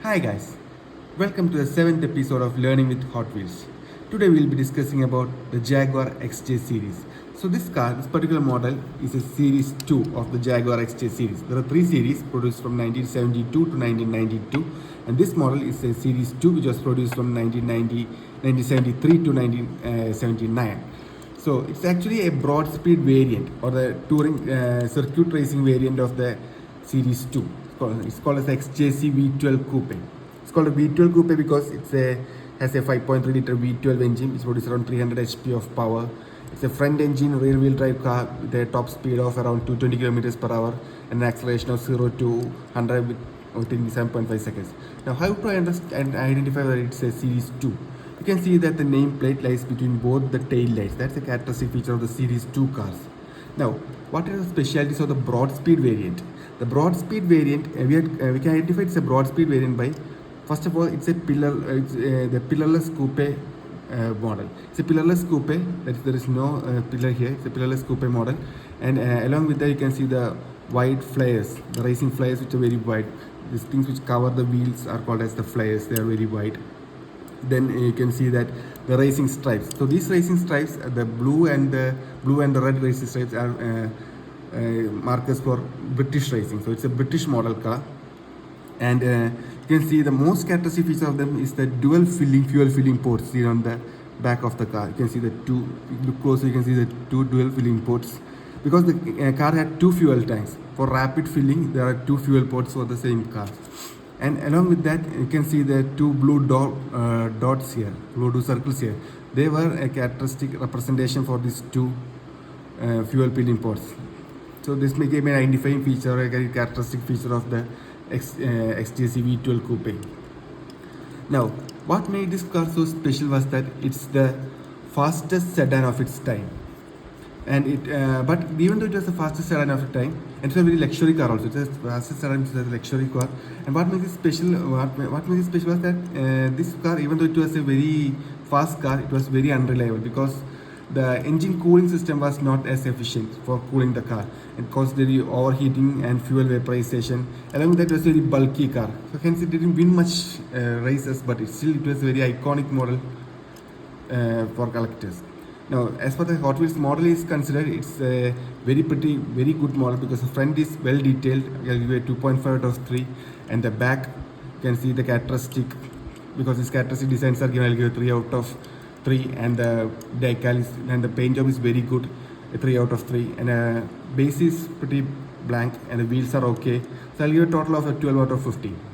Hi guys, welcome to the 7th episode of Learning with Hot Wheels. Today we'll be discussing about the Jaguar XJ series. So this particular model is a series 2 of the Jaguar XJ series. There are 3 series produced from 1972 to 1992 and this model is a series 2 which was produced from 1973 to 1979. So it's actually a broad speed variant or the touring circuit racing variant of the series 2. It's called as XJC V12 coupe. It's called a V12 coupe because has a 5.3 liter V12 engine which produces around 300 HP of power. It's a front engine rear wheel drive car with a top speed of around 220 kilometers per hour and an acceleration of 0 to 100 within 7.5 seconds. Now how to understand and identify whether it's a series 2? You can see that the nameplate lies between both the tail lights. That's a characteristic feature of the series 2 cars. Now, what are the specialities of the broad speed variant? The broad speed variant, we can identify it's a broad speed variant by, first of all, it's the pillarless coupe model. It's a pillarless coupe, that there is no pillar here. It's a pillarless coupe model, and along with that you can see the wide flares, the racing flares which are very wide. These things which cover the wheels are called as the flares. They are very wide. Then you can see that the racing stripes. So these racing stripes, the blue and the red racing stripes are markers for British racing. So it's a British model car, and you can see the most characteristic feature of them is the dual fuel filling ports seen on the back of the car. You can see the two. If you look closer, you can see the two dual filling ports because the car had 2 fuel tanks. For rapid filling, there are 2 fuel ports for the same car. And along with that, you can see the 2 blue dots here, blue circles here. They were a characteristic representation for these 2 fuel filling ports. So this became an identifying feature, a very characteristic feature of the XJC V12 coupe. Now, what made this car so special was that it's the fastest sedan of its time. And but even though it was the fastest sedan of the time, it's a very luxury car also. It's the fastest sedan, it's a luxury car. And what makes it special? What makes it special was that this car, even though it was a very fast car, it was very unreliable because the engine cooling system was not as efficient for cooling the car. It caused very overheating and fuel vaporization. Along with that, it was a very bulky car. So hence it didn't win much races, but it was a very iconic model for collectors. Now, as far as the Hot Wheels model is considered, it's a very good model because the front is well detailed. I'll give it 2.5 out of 3, and the back, you can see the characteristic, because its characteristic designs are given, I'll give it 3 out of 3, and the decal is, and the paint job is very good, a 3 out of 3, and base is pretty blank, and the wheels are okay. So I'll give a total of a 12 out of 15.